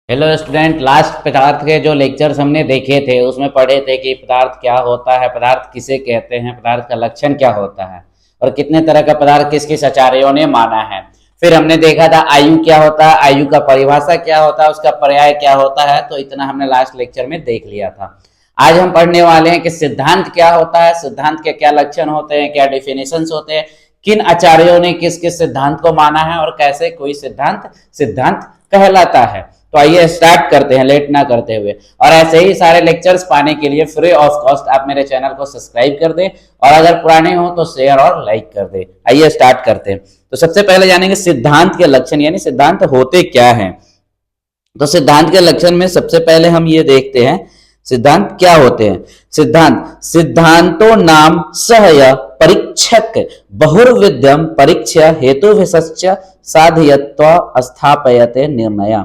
Hello student, last पदार्थ के जो लेक्चर्स हमने देखे थे उसमें पढ़े थे कि पदार्थ क्या होता है, पदार्थ किसे कहते हैं, पदार्थ का लक्षण क्या होता है और कितने तरह का पदार्थ किस किस आचार्यों ने माना है। फिर हमने देखा था आयु क्या होता है, आयु का परिभाषा क्या होता है, उसका पर्याय क्या होता है। तो इतना हमने लास्ट लेक्चर में देख लिया था। आज हम पढ़ने वाले हैं कि सिद्धांत क्या होता है, सिद्धांत के क्या लक्षण होते हैं, क्या डेफिनेशंस होते हैं, किन आचार्यों ने किस किस सिद्धांत को माना है और कैसे कोई सिद्धांत सिद्धांत कहलाता है। तो आइए स्टार्ट करते हैं लेट ना करते हुए। और ऐसे ही सारे लेक्चर्स पाने के लिए फ्री ऑफ कॉस्ट आप मेरे चैनल को सब्सक्राइब कर दें और अगर पुराने हो तो शेयर और लाइक कर दें। आइए स्टार्ट करते हैं। तो सबसे पहले जानेंगे सिद्धांत के लक्षण, यानी सिद्धांत होते क्या हैं। तो सिद्धांत के लक्षण में सबसे पहले हम ये देखते हैं सिद्धांत क्या होते हैं। सिद्धांत सिद्धांतो नाम सह परीक्षक बहुर्विध्यम परीक्षा हेतु विशस्य साधयत्व स्थापयते निर्णय,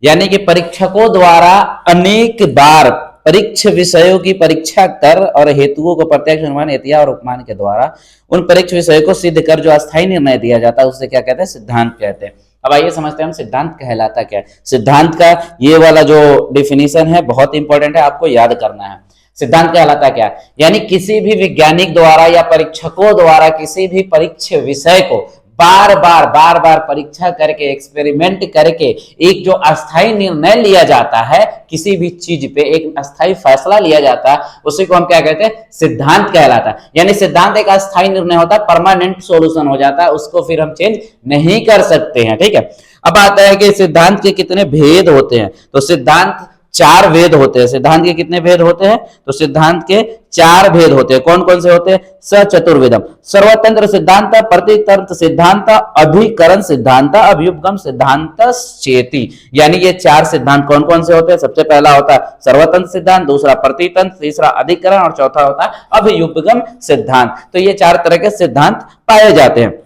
यानी कि परीक्षकों द्वारा अनेक बार परीक्ष विषयों की परीक्षा कर और हेतुओं को प्रत्यक्ष अनुमान एतिया और उपमान के द्वारा उन परीक्ष विषयों को सिद्ध कर जो अस्थायी निर्णय दिया जाता है उससे क्या कहते हैं, सिद्धांत कहते हैं। अब आइए समझते हैं हम सिद्धांत कहलाता क्या है। सिद्धांत का ये वाला जो डिफिनीशन है बहुत इंपॉर्टेंट है, आपको याद करना है। सिद्धांत कहलाता क्या है, यानी किसी भी वैज्ञानिक द्वारा या परीक्षकों द्वारा किसी भी परीक्ष विषय को बार बार परीक्षा करके एक्सपेरिमेंट करके एक जो अस्थायी निर्णय लिया जाता है, किसी भी चीज पे एक अस्थायी फैसला लिया जाता है, उसी को हम क्या कहते हैं, सिद्धांत कहलाता है। यानी सिद्धांत एक अस्थायी निर्णय होता है, परमानेंट सॉल्यूशन हो जाता है, उसको फिर हम चेंज नहीं कर सकते हैं। ठीक है, अब आता है कि सिद्धांत के कितने भेद होते हैं। तो सिद्धांत चार भेद होते हैं। सिद्धांत के कितने भेद होते हैं, तो सिद्धांत के चार भेद होते हैं। कौन कौन से होते हैं, सचतुर्विधम, सर्वतंत्र सिद्धांत, प्रतितंत्र सिद्धांत, अधिकरण सिद्धांत, अभ्युपगम सिद्धांत चेती। यानी ये चार सिद्धांत कौन कौन से होते हैं। सबसे पहला होता है सर्वतंत्र सिद्धांत, दूसरा प्रतितंत्र, तीसरा अधिकरण और चौथा होता है अभ्युपगम सिद्धांत। तो ये चार तरह के सिद्धांत पाए जाते हैं।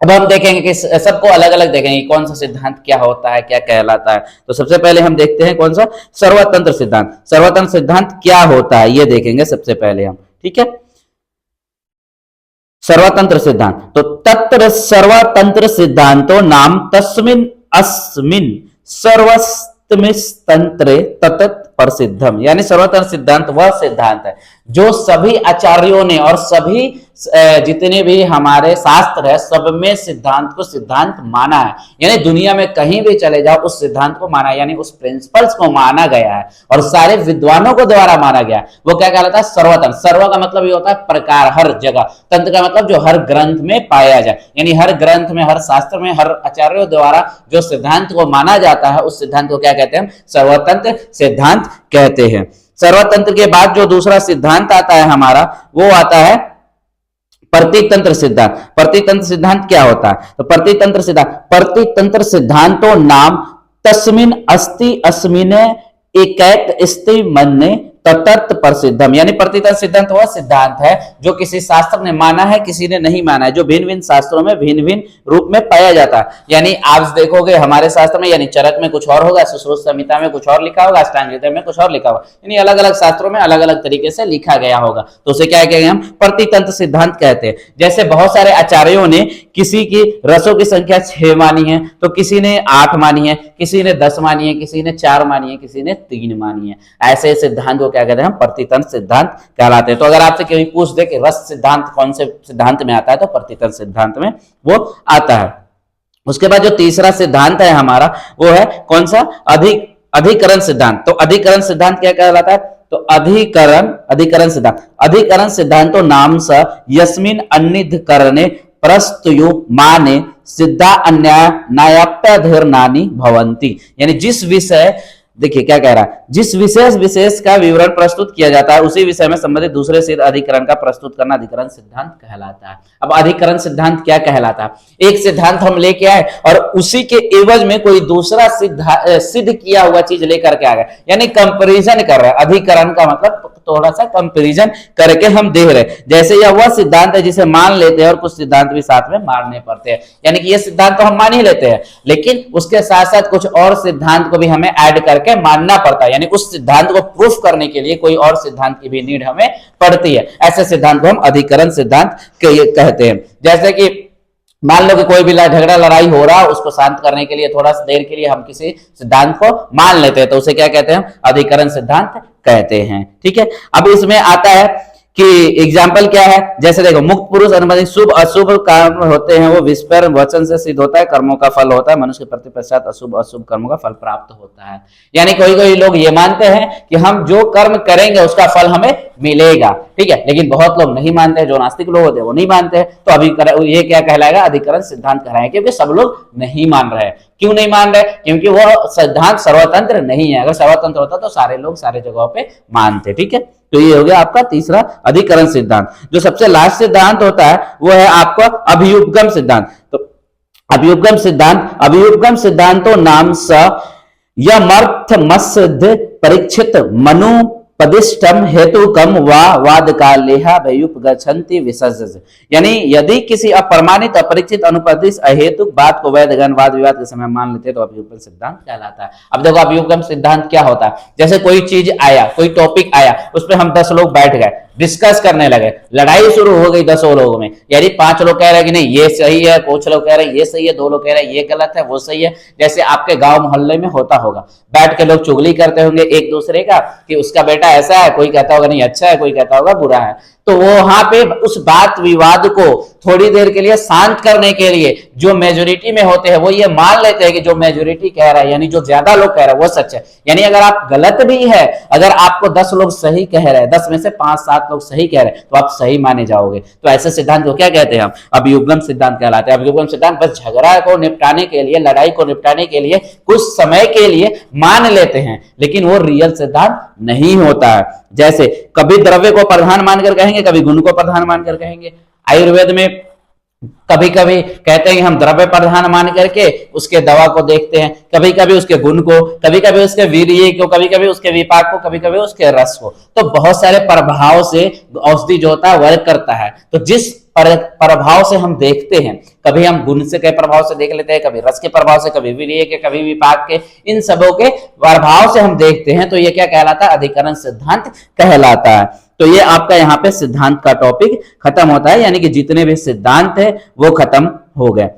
अब हम देखेंगे कि सबको अलग अलग देखेंगे कौन सा सिद्धांत क्या होता है, क्या कहलाता है। तो सबसे पहले हम देखते हैं कौन सा, सर्वतंत्र सिद्धांत। सर्वतंत्र सिद्धांत क्या होता है ये देखेंगे सबसे पहले हम। ठीक है, सर्वतंत्र सिद्धांत। तो तत्र सर्वतंत्र सिद्धांतो नाम तस्मिन् अस्मिन् सर्वस्मिस्तंत्रे ततत प्रसिद्धम, यानी सर्वतंत्र सिद्धांत वह सिद्धांत है जो सभी आचार्यों ने और सभी जितने भी हमारे शास्त्र है सब में सिद्धांत को सिद्धांत माना है। यानी दुनिया में कहीं भी चले जाओ उस सिद्धांत को माना, यानी उस प्रिंसिपल्स को माना गया है और सारे विद्वानों को द्वारा माना गया है। वो क्या कहलाता है, सर्वतंत्र। सर्व का मतलब ये होता है प्रकार, हर जगह। तंत्र का मतलब जो हर ग्रंथ में पाया जाए, यानी हर ग्रंथ में, हर शास्त्र में, हर आचार्यों द्वारा जो सिद्धांत को माना जाता है उस सिद्धांत को क्या कहते हैं, सर्वतंत्र सिद्धांत कहते हैं। सर्वतंत्र के बाद जो दूसरा सिद्धांत आता है हमारा, वो आता है प्रतितंत्र सिद्धांत। प्रतितंत्र सिद्धांत क्या होता है, तो प्रतितंत्र सिद्धांतो नाम तस्मिन् अस्ति अस्मिन् एकैक स्थिति मन्ये ततत प्रसिद्धम, यानी प्रतितंत्र सिद्धांत वह सिद्धांत है जो किसी शास्त्र ने माना है, किसी ने नहीं माना है, जो भिन्न भिन्न शास्त्रों में भिन्न भिन्न रूप में पाया जाता है। यानी आप देखोगे हमारे शास्त्र में, यानी चरक में कुछ और होगा, सुश्रुत संहिता में कुछ और लिखा होगा, अष्टांग हृदय में कुछ और लिखा होगा, यानी अलग अलग शास्त्रों में अलग अलग तरीके से लिखा गया होगा। तो उसे क्या कहेंगे हम, प्रतितंत्र सिद्धांत कहते हैं। जैसे बहुत सारे आचार्यों ने किसी की रसों की संख्या 6 मानी है, तो किसी ने 8 मानी है, किसी ने 10 मानी है, किसी ने 4 मानी है, किसी ने 3 मानी है। ऐसे सिद्धांत को क्या कहते हैं हम, प्रतितंत्र सिद्धांत कहलाते हैं। तो अगर आपसे कोई पूछ दे कि रस सिद्धांत कौन से सिद्धांत में आता है, तो प्रतितंत्र सिद्धांत में वो आता है। उसके बाद जो तीसरा सिद्धांत है हमारा वो है कौन सा, अधिकरण सिद्धांत। तो अधिकरण सिद्धांत क्या कहलाता है, तो अधिकरण सिद्धांतो नाम स यस्मिन् अन्निधिकरणे प्रस्तुयो माने सिद्धा अन्याय न्यायाप्यधीर्णानि भवन्ति, यानी जिस विषय, देखिए क्या कह रहा है, जिस विशेष का विवरण प्रस्तुत किया जाता है उसी विषय में संबंधित दूसरे सिद्ध अधिकरण का प्रस्तुत करना अधिकरण सिद्धांत कहलाता है। अब अधिकरण सिद्धांत क्या कहलाता है, एक सिद्धांत हम लेके आए और उसी के एवज में कोई दूसरा सिद्ध किया हुआ चीज लेकर के आ गए, यानी कंपैरिजन कर रहे हैं। अधिकरण का मतलब थोड़ा सा कंपैरिजन करके हम देख रहे हैं। जैसे यह वह सिद्धांत है जिसे मान लेते हैं और कुछ सिद्धांत भी साथ में मानने पड़ते हैं, यानी कि ये सिद्धांत तो हम मान ही लेते हैं लेकिन उसके साथ साथ कुछ और सिद्धांत को भी हमें ऐड करके मानना पड़ता है, यानी उस सिद्धांत को प्रूफ करने के लिए कोई और सिद्धांत की भी नीड हमें पड़ती है। ऐसे सिद्धांत को हम अधिकरण सिद्धांत कहते हैं। जैसे कि मान लो कि कोई भी झगड़ा लड़ाई हो रहा है, उसको शांत करने के लिए थोड़ा सा देर के लिए हम किसी सिद्धांत को मान लेते हैं, तो उसे क्या कहते हैं? अधिकरण सिद्धांत कहते हैं। ठीक है, अब इसमें आता है कि एग्जाम्पल क्या है, जैसे देखो, मुक्त पुरुष अनुबंधित शुभ अशुभ कर्म होते हैं, वो विस्पर वचन से सिद्ध होता है, कर्मों का फल होता है, मनुष्य के प्रति पश्चात अशुभ अशुभ कर्मों का फल प्राप्त होता है। यानी कोई कोई लोग ये मानते हैं कि हम जो कर्म करेंगे उसका फल हमें मिलेगा, ठीक है, लेकिन बहुत लोग नहीं मानते हैं, जो नास्तिक लोग होते हैं वो नहीं मानते हैं। तो अभी ये क्या कहलाएगा? अधिकरण सिद्धांत कहलाएगा, क्योंकि सब लोग नहीं मान रहे हैं। क्यों नहीं मान रहे? क्योंकि वो सिद्धांत सर्वतंत्र नहीं है। अगर सर्वतंत्र होता तो सारे लोग सारे जगहों पे मानते। ठीक है, तो ये हो गया आपका तीसरा अधिकरण सिद्धांत। जो सबसे लास्ट सिद्धांत होता है वो है आपका अभियुपगम सिद्धांत। तो अभियुपगम सिद्धांतो नाम स यमर्थमसिद्ध परीक्षित मनु पदिष्टम हेतुकम वाद कालेहा भयुपगच्छन्ति विसर्जज। यानी यदि किसी अप्रमाणित अपरिचित अनुपदिष्ट अहेतुक बात को वैध गण वाद विवाद के समय मान लेते तो अभियुपगम सिद्धांत कहलाता है। अब देखो अभियुपगम सिद्धांत क्या होता है? जैसे कोई चीज आया, कोई टॉपिक आया, उस पर हम 10 लोग बैठ गए, डिस्कस करने लगे, लड़ाई शुरू हो गई 10 लोगों में। यानी 5 लोग कह रहे हैं कि नहीं ये सही है, कुछ लोग कह रहे हैं ये सही है, 2 लोग कह रहे हैं ये गलत है, वो सही है। जैसे आपके गांव मोहल्ले में होता होगा, बैठ के लोग चुगली करते होंगे एक दूसरे का कि उसका बेटा ऐसा है, कोई कहता होगा नहीं अच्छा है, कोई कहता होगा बुरा है। तो वो वहां पे उस बात विवाद को थोड़ी देर के लिए शांत करने के लिए जो मेजोरिटी में होते हैं वो ये मान लेते हैं कि जो मेजोरिटी कह रहा है, यानी जो ज्यादा लोग कह रहे हैं वो सच है। यानी अगर आप गलत भी है, अगर आपको 10 लोग सही कह रहे हैं, 10 में से 5-7 लोग सही कह रहे हैं, तो आप सही माने जाओगे। तो ऐसे सिद्धांत को क्या कहते हैं? हम अभियुपगम सिद्धांत कहलाते हैं। अभियुपगम सिद्धांत बस झगड़ा को निपटाने के लिए, लड़ाई को निपटाने के लिए कुछ समय के लिए मान लेते हैं, लेकिन वो रियल सिद्धांत नहीं होता है। जैसे कभी द्रव्य को प्रधान मानकर कहेंगे, कभी गुण को प्रधान मानकर कहेंगे। आयुर्वेद में कभी कभी कहते हैं कि हम द्रव्य प्रधान मान करके उसके दवा को देखते हैं, कभी कभी उसके गुण को, कभी कभी उसके वीर्य को, कभी कभी उसके विपाक को, कभी कभी उसके रस को। तो बहुत सारे प्रभाव से औषधि जो होता है वर्क करता है। तो जिस प्रभाव से हम देखते हैं, कभी हम गुण से के प्रभाव से देख लेते हैं, कभी रस के प्रभाव से, कभी वीर्य के, कभी विपाक के, इन सबों के प्रभाव से हम देखते हैं। तो ये क्या कहलाता है? अधिकरण सिद्धांत कहलाता है। तो ये आपका यहाँ पे सिद्धांत का टॉपिक खत्म होता है, यानी कि जितने भी सिद्धांत है वो खत्म हो गए।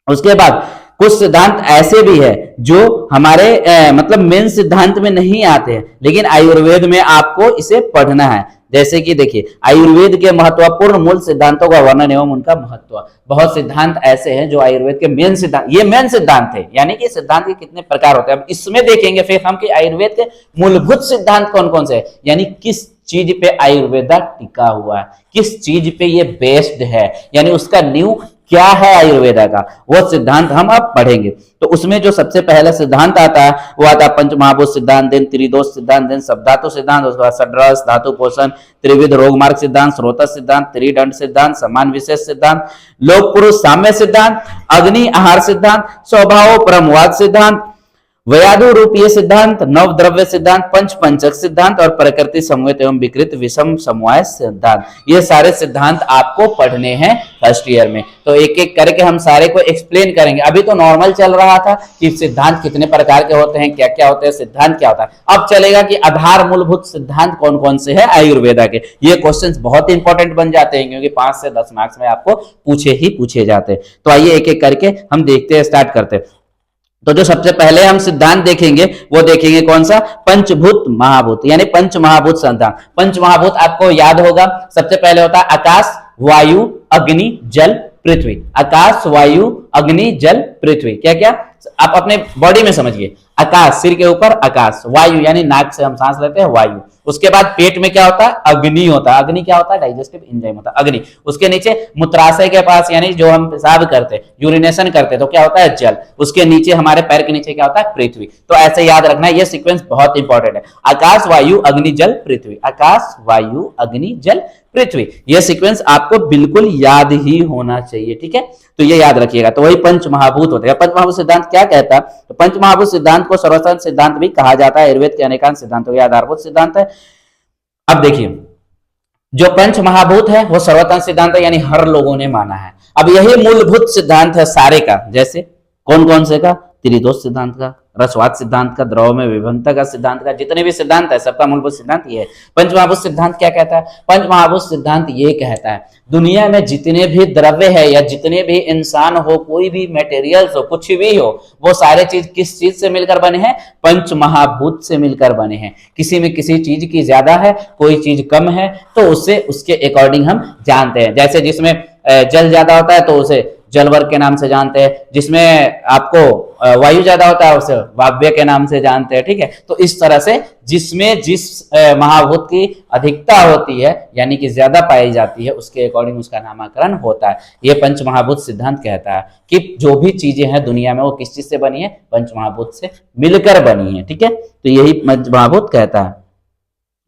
उसके बाद कुछ सिद्धांत ऐसे भी है जो हमारे मतलब मेन सिद्धांत में नहीं आते हैं, लेकिन आयुर्वेद में आपको इसे पढ़ना है। जैसे कि देखिए, आयुर्वेद के महत्वपूर्ण मूल सिद्धांतों का वर्णन एवं उनका महत्व। बहुत सिद्धांत ऐसे हैं जो आयुर्वेद के मेन सिद्धांत, ये मेन सिद्धांत है, यानी कि सिद्धांत के कितने प्रकार होते हैं अब इसमें देखेंगे फिर हम कि आयुर्वेद के मूलभूत सिद्धांत कौन कौन से हैं, यानी किस चीज पे आयुर्वेद टिका हुआ है, किस चीज पे ये बेस्ड है, यानी उसका न्यू क्या है आयुर्वेदा का, वो सिद्धांत हम अब पढ़ेंगे। तो उसमें जो सबसे पहला सिद्धांत आता है वो आता है पंचमहाभूत सिद्धांत, देन त्रिदोष सिद्धांत, देन शब्दातु सिद्धांत, उसके बाद षड्रस, धातु पोषण, त्रिविध रोग मार्ग सिद्धांत, स्रोतस सिद्धांत, त्रिदंड सिद्धांत, समान विशेष सिद्धांत, लोक पुरुष साम्य सिद्धांत, अग्नि आहार सिद्धांत, स्वभाव परमवाद सिद्धांत, वयादु रूपीय सिद्धांत, नव द्रव्य सिद्धांत, पंच पंचक सिद्धांत और प्रकृति समवेत एवं विकृत विषम समवाय सिद्धांत। ये सारे सिद्धांत आपको पढ़ने हैं फर्स्ट ईयर में। तो एक एक करके हम सारे को एक्सप्लेन करेंगे। अभी तो नॉर्मल चल रहा था कि सिद्धांत कितने प्रकार के होते हैं, क्या क्या होते हैं, सिद्धांत क्या होता है। अब चलेगा कि आधार मूलभूत सिद्धांत कौन कौन से हैं आयुर्वेदा के। ये क्वेश्चंस बहुत इंपॉर्टेंट बन जाते हैं, क्योंकि 5 से 10 मार्क्स में आपको पूछे जाते हैं। तो आइए एक एक करके हम देखते हैं, स्टार्ट करते हैं। तो जो सबसे पहले हम सिद्धांत देखेंगे वो देखेंगे कौन सा? पंचभूत महाभूत, यानी पंच महाभूत सिद्धांत। पंच महाभूत आपको याद होगा, सबसे पहले होता है आकाश, वायु, अग्नि, जल, पृथ्वी। आकाश, वायु, अग्नि, जल, पृथ्वी। क्या क्या आप अपने बॉडी में समझिए। आकाश, सिर के ऊपर आकाश, वायु यानी नाक से हम सांस लेते हैं वायु। उसके बाद पेट में क्या होता है? अग्नि होता है। अग्नि क्या होता है? डाइजेस्टिव एंजाइम होता है अग्नि। उसके नीचे मूत्राशय के पास, यानी जो हम पेशाब करते हैं, यूरिनेशन करते हैं, तो क्या होता है? जल। उसके नीचे, हमारे पैर के नीचे क्या होता है? पृथ्वी। तो ऐसे याद रखना है, ये सीक्वेंस बहुत इंपॉर्टेंट है। आकाश, वायु, अग्नि, जल, पृथ्वी। आकाश, वायु, अग्नि, जल, पृथ्वी। ये सीक्वेंस आपको बिल्कुल याद ही होना चाहिए, ठीक है? तो ये याद रखिएगा। तो वही पंच महाभूत होते हैं। पंच महाभूत सिद्धांत क्या कहता है? तो पंच महाभूत सिद्धांत को सर्वसंग सिद्धांत भी कहा जाता है। आयुर्वेद के अनेकांश सिद्धांतों के आधारभूत सिद्धांत है। अब देखिए, जो पंच महाभूत है वो सर्वतंत्र सिद्धांत है, यानी हर लोगों ने माना है। अब यही मूलभूत सिद्धांत है सारे का। जैसे कौन कौन से का? त्रिदोष सिद्धांत का, रसवाद सिद्धांत का, द्रव में विभिन्नता का सिद्धांत का, जितने भी सिद्धांत है सबका मूलभूत सिद्धांत ये है। पंचमहाभूत सिद्धांत क्या कहता है? पंचमहाभूत सिद्धांत ये कहता है दुनिया में जितने भी द्रव्य है या जितने भी इंसान हो, कोई भी मटेरियल्स हो, कुछ भी हो, वो सारे चीज किस चीज से मिलकर बने हैं? पंचमहाभूत से मिलकर बने हैं। किसी में किसी चीज की ज्यादा है, कोई चीज कम है, तो उससे उसके अकॉर्डिंग हम जानते हैं। जैसे जिसमें जल ज्यादा होता है तो उसे जल वर्ग के नाम से जानते हैं, जिसमें आपको वायु ज्यादा होता है उसे वायव्य के नाम से जानते हैं। ठीक है, तो इस तरह से जिसमें जिस महाभूत की अधिकता होती है यानी कि ज्यादा पाई जाती है, उसके अकॉर्डिंग उसका नामकरण होता है। ये पंचमहाभूत सिद्धांत कहता है कि जो भी चीजें हैं दुनिया में वो किस चीज से बनी है? पंचमहाभूत से मिलकर बनी है। ठीक है, तो यही पंचमहाभूत कहता है।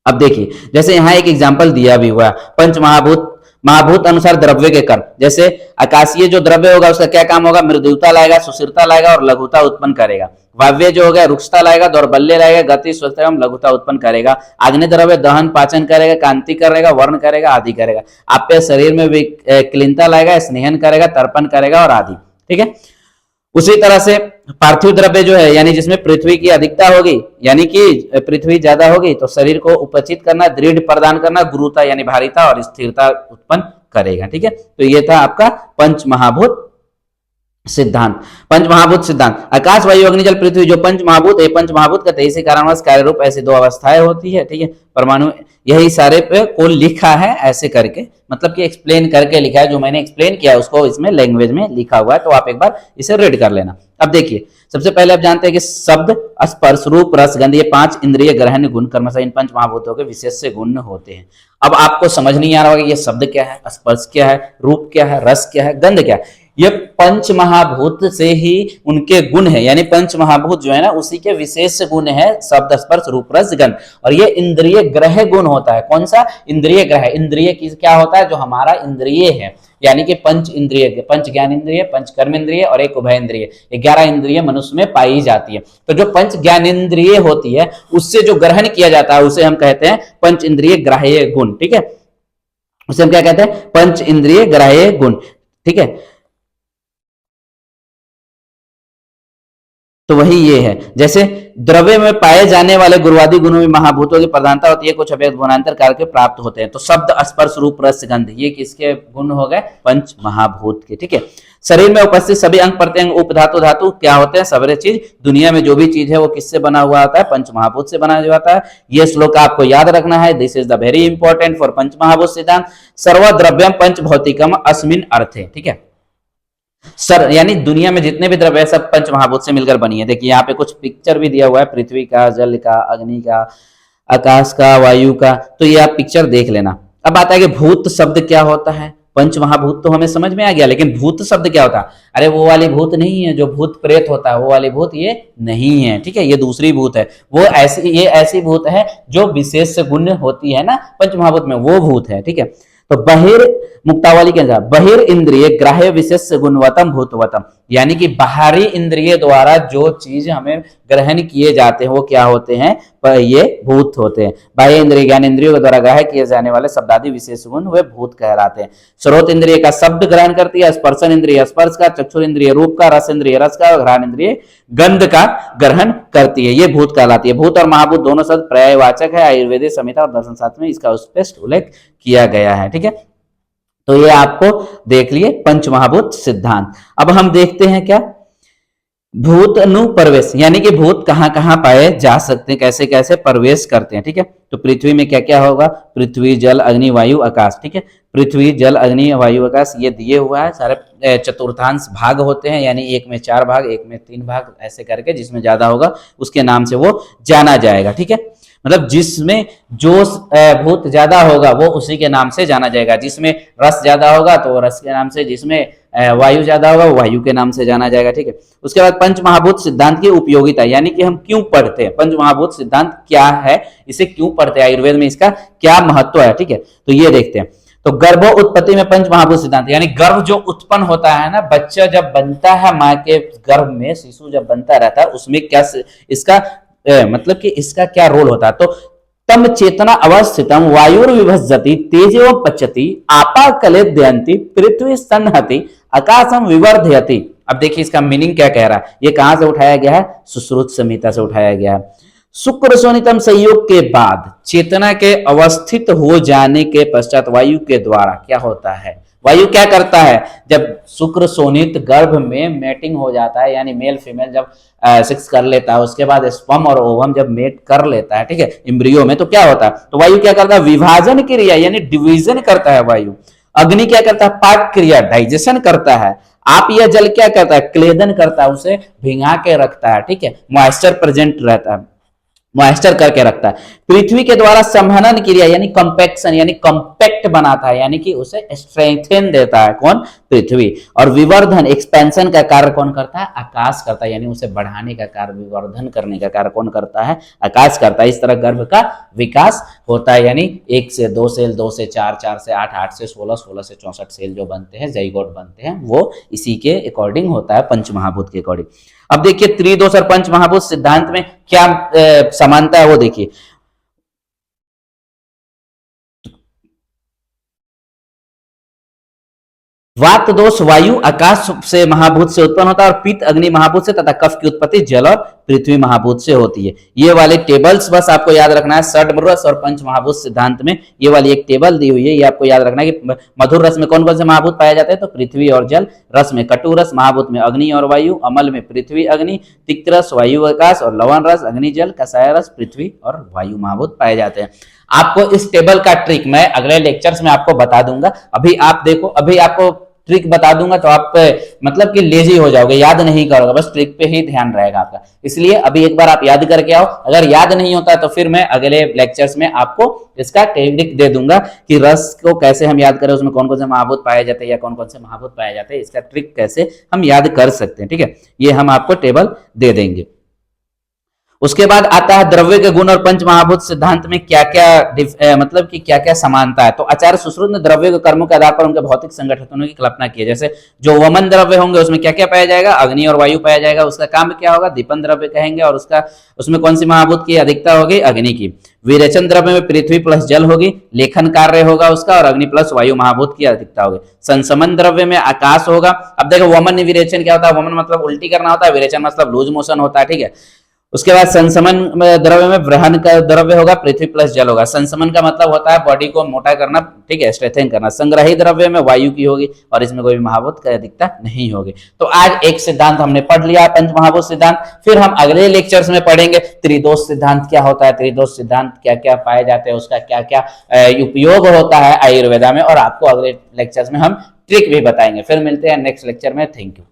अब देखिए, जैसे यहाँ एक एग्जाम्पल दिया भी हुआ है, पंचमहाभूत महाभूत अनुसार द्रव्य के कर्म। जैसे आकाशीय जो द्रव्य होगा उसका क्या काम होगा? मृदुता लाएगा, सुशीलता लाएगा और लघुता उत्पन्न करेगा। वायव्य जो होगा रुक्षता लाएगा, दौर्बल्य लाएगा, गति, स्वस्थ एवं लघुता उत्पन्न करेगा। आग्नेय द्रव्य दहन, पाचन करेगा, कांति करेगा, वर्ण करेगा, आदि करेगा। आपके शरीर में क्लीनता लाएगा, स्नेहन करेगा, तर्पण करेगा और आदि। ठीक है, उसी तरह से पार्थिव द्रव्य जो है यानी जिसमें पृथ्वी की अधिकता होगी यानी कि पृथ्वी ज्यादा होगी तो शरीर को उपचित करना, दृढ़ प्रदान करना, गुरुता यानी भारीता और स्थिरता उत्पन्न करेगा। ठीक है, तो ये था आपका पंचमहाभूत सिद्धांत। पंचमहाभूत सिद्धांत, आकाश, वायु, अग्नि, जल, पृथ्वी जो पंचमहाभूत है, पंचमहाभूत कहते हैं इसी कारणवश कार्य रूप ऐसी दो अवस्थाएं होती है। ठीक है, परमाणु यही सारे पे को लिखा है ऐसे करके, मतलब कि एक्सप्लेन करके लिखा है। जो मैंने एक्सप्लेन किया है उसको इसमें लैंग्वेज में लिखा हुआ है, तो आप एक बार इसे रीड कर लेना। अब देखिए, सबसे पहले आप जानते हैं कि शब्द, स्पर्श, रूप, रस, गंध ये 5 इंद्रिय ग्रहण गुण कर्मशः इन पंच महाभूतों के विशेष से गुण होते हैं। अब आपको समझ नहीं आ रहा होगा कि ये शब्द क्या है, स्पर्श क्या है, रूप क्या है, रस क्या है, गंध क्या है। ये पंच महाभूत से ही उनके गुण है, यानी पंच महाभूत जो है ना उसी के विशेष गुण है शब्द, स्पर्श, रूप, रस, गंध। और ये इंद्रिय ग्रह गुण होता है। कौन सा? इंद्रिय ग्रह। इंद्रिय की क्या होता है? जो हमारा इंद्रिय है, यानी कि पंच इंद्रिय, पंच ज्ञान इंद्रिय, पंच कर्म इंद्रिय और एक उभय इंद्रिय, 11 इंद्रिय मनुष्य में पाई जाती है। तो जो पंच ज्ञान इंद्रिय होती है उससे जो ग्रहण किया जाता है उसे हम कहते हैं पंच इंद्रिय ग्राह्य गुण। ठीक है, उसे हम क्या कहते हैं? पंच इंद्रिय ग्राह्य गुण। ठीक है, तो वही ये है। जैसे द्रव्य में पाए जाने वाले गुरुवादी गुणों में महाभूतों की प्रधानता होती है, कुछ अवैध गुणांतर करके प्राप्त होते हैं। तो शब्द, स्पर्श, रूप, रस, गंध ये किसके गुण हो गए? पंच महाभूत के। ठीक है, शरीर में उपस्थित सभी अंग प्रत्यंग, उपधातु, धातु क्या होते हैं? सारे चीज दुनिया में जो भी चीज है वो किससे बना हुआ होता है? पंच महाभूत से बना हुआ होता है। ये श्लोक आपको याद रखना है। This is the very important for पंच महाभूत सिद्धांत। सर्वद्रव्यम पंच भौतिकम अस्मिन अर्थे। ठीक है, सर यानी दुनिया में जितने भी द्रव्य है सब पंच महाभूत से मिलकर बनी है। देखिए यहाँ पे कुछ पिक्चर भी दिया हुआ है, पृथ्वी का, जल का, अग्नि का, आकाश का, वायु का, तो ये आप पिक्चर देख लेना। अब आता है कि भूत शब्द क्या होता है। पंच महाभूत तो हमें समझ में आ गया, लेकिन भूत शब्द क्या होता है? अरे वो वाली भूत नहीं है जो भूत प्रेत होता है, वो वाली भूत ये नहीं है। ठीक है, ये दूसरी भूत है। वो ऐसी, ये ऐसी भूत है जो विशेष गुण होती है ना पंच महाभूत में, वो भूत है। ठीक है, तो बहिर मुक्तावली के अनुसार बहिर इंद्रिय ग्राह्य विशेष गुणवतम भूतवतम, यानी कि बाहरी इंद्रिय द्वारा जो चीज हमें ग्रहण किए जाते हैं वो क्या होते हैं? ये भूत होते हैं। बाह्य इंद्रिय ज्ञान इंद्रियों के द्वारा ग्रहण किए जाने वाले शब्दादि विशेष गुण वे भूत कहलाते हैं। श्रोत इंद्रिय का शब्द ग्रहण करती है, स्पर्शन इंद्रिय स्पर्श का, चक्षुर इंद्रिय रूप का, रस इंद्रिय रस का, घ्राण इंद्रिय गंध का ग्रहण करती है। ये भूत कहलाती है। भूत और महाभूत दोनों शब्द पर्यायवाचक है। आयुर्वेदिक संहिता और दर्शन शास्त्र में इसका स्पष्ट उल्लेख किया गया है। ठीक है, तो ये आपको देख लिए पंच महाभूत सिद्धांत। अब हम देखते हैं क्या? भूत अनुप्रवेश, यानी कि भूत कहां कहां पाए जा सकते हैं, कैसे कैसे प्रवेश करते हैं। ठीक है, तो पृथ्वी में क्या क्या होगा? पृथ्वी, जल, अग्नि, वायु, आकाश। ठीक है, पृथ्वी, जल, अग्नि, वायु, आकाश ये दिए हुआ है। सारे चतुर्थांश भाग होते हैं, यानी एक में 4 भाग, एक में 3 भाग, ऐसे करके जिसमें ज्यादा होगा उसके नाम से वो जाना जाएगा। ठीक है, मतलब जिसमें जो भूत ज्यादा होगा वो उसी के नाम से जाना जाएगा। जिसमें रस ज्यादा होगा तो रस के नाम से, जिसमें वायु ज्यादा होगा वो वायु के नाम से जाना जाएगा। ठीक है, उसके बाद पंच महाभूत सिद्धांत की उपयोगिता, यानी कि हम क्यों पढ़ते हैं, पंच महाभूत सिद्धांत क्या है, इसे क्यों पढ़ते हैं, आयुर्वेद में इसका क्या महत्व है। ठीक है, तो ये देखते हैं। तो गर्भो उत्पत्ति में पंच महाभूत सिद्धांत, यानी गर्भ जो उत्पन्न होता है ना, बच्चा जब बनता है माँ के गर्भ में, शिशु जब बनता रहता है उसमें क्या इसका मतलब कि इसका क्या रोल होता है? तो तम चेतना अवस्थितम वायुर्विभजति तेजो पच्यति आपा कलेद्यन्ति पृथ्वी सन्हति आकाशम विवर्धयति। अब देखिए इसका मीनिंग क्या कह रहा है, ये कहां से उठाया गया है, सुश्रुत संहिता से उठाया गया है। शुक्र शोणितम संयोग के बाद चेतना के अवस्थित हो जाने के पश्चात वायु के द्वारा क्या होता है, वायु क्या करता है, जब शुक्र शोणित गर्भ में मेटिंग हो जाता है, यानी मेल फीमेल जब सेक्स कर लेता है, उसके बाद स्पर्म और ओवम जब मेट कर लेता है, ठीक है, एम्ब्रियो में, तो क्या होता है, तो वायु क्या करता है, विभाजन क्रिया यानी डिवीजन करता है वायु। अग्नि क्या करता है, पाक क्रिया डाइजेशन करता है। आप यह जल क्या करता है, क्लेदन करता है, उसे भिंगा के रखता है, ठीक है, मॉइस्चर प्रेजेंट रहता है, मॉइस्चर करके रखता है। पृथ्वी के द्वारा संहनन क्रिया यानी कंपैक्शन यानी कंपैक्ट बनाता है, यानी कि उसे स्ट्रेंथन देता है कौन, पृथ्वी। और विवर्धन एक्सपेंशन का कार्य कौन करता है, आकाश करता है, यानी उसे बढ़ाने का कार्य, विवर्धन करने का कार्य कौन करता है, आकाश करता है। इस तरह गर्भ का विकास होता है, यानी 1 से 2 सेल, 2 से 4, 4 से 8, 8 से 16, 16 से 64 सेल जो बनते हैं, जाइगोट बनते हैं, वो इसी के अकॉर्डिंग होता है, पंचमहाभूत के अकॉर्डिंग। अब देखिए त्रिदोष और पंचमहाभूत सिद्धांत में क्या समानता है वो देखिए। वात दोष वायु आकाश से महाभूत से उत्पन्न होता है, और पित्त अग्नि महाभूत से तथा कफ की उत्पत्ति जल और पृथ्वी महाभूत से होती है। ये वाले टेबल्स बस आपको याद रखना है, षड रस और पंच महाभूत सिद्धांत में ये वाली एक टेबल दी हुई है, ये आपको याद रखना है कि मधुर रस में कौन कौन से महाभूत पाए जाते हैं, तो पृथ्वी और जल, रस में कटु रस महाभूत में अग्नि और वायु, अमल में पृथ्वी अग्नि, तिक्त रस वायु आकाश, और लवण रस अग्नि जल, कषाय रस पृथ्वी और वायु महाभूत पाए जाते हैं। आपको इस टेबल का ट्रिक मैं अगले लेक्चर्स में आपको बता दूंगा। अभी आप देखो, अभी आपको ट्रिक बता दूंगा तो आप मतलब कि लेजी हो जाओगे, याद नहीं करोगे, बस ट्रिक पे ही ध्यान रहेगा आपका। इसलिए अभी एक बार आप याद करके आओ, अगर याद नहीं होता तो फिर मैं अगले लेक्चर्स में आपको इसका ट्रिक दे दूंगा कि रस को कैसे हम याद करें, उसमें कौन कौन से महाभूत पाए जाते हैं या कौन कौन से महाभूत पाए जाते हैं, इसका ट्रिक कैसे हम याद कर सकते हैं, ठीक है, ये हम आपको टेबल दे देंगे। उसके बाद आता है द्रव्य के गुण और पंच महाभूत सिद्धांत में क्या क्या मतलब कि क्या क्या समानता है। तो आचार्य सुश्रुत ने द्रव्य के कर्मों के आधार पर उनके भौतिक संगठनों की कल्पना की है। जैसे जो वमन द्रव्य होंगे उसमें क्या क्या पाया जाएगा, अग्नि और वायु पाया जाएगा, उसका काम क्या होगा, दीपन द्रव्य कहेंगे, और उसमें कौन सी महाभूत की अधिकता होगी, अग्नि की। विरेचन द्रव्य में पृथ्वी प्लस जल होगी, लेखन कार्य होगा उसका, और अग्नि प्लस वायु महाभूत की अधिकता होगी। संसमन द्रव्य में आकाश होगा। अब देखो वमन विरेचन क्या होता है, वमन मतलब उल्टी करना होता है, विरेचन मतलब लूज मोशन होता है, ठीक है। उसके बाद संसमन द्रव्य में वृहन का द्रव्य होगा, पृथ्वी प्लस जल होगा। संसमन का मतलब होता है बॉडी को मोटा करना, ठीक है, स्ट्रेथन करना। संग्रही द्रव्य में वायु की होगी, और इसमें कोई भी महाभूत की अधिकता नहीं होगी। तो आज एक सिद्धांत हमने पढ़ लिया, पंच महाभूत सिद्धांत। फिर हम अगले लेक्चर्स में पढ़ेंगे त्रिदोष सिद्धांत क्या होता है, त्रिदोष सिद्धांत क्या क्या पाए जाते हैं, उसका क्या क्या उपयोग होता है आयुर्वेदा में, और आपको अगले लेक्चर्स में हम ट्रिक भी बताएंगे। फिर मिलते हैं नेक्स्ट लेक्चर में। Thank you.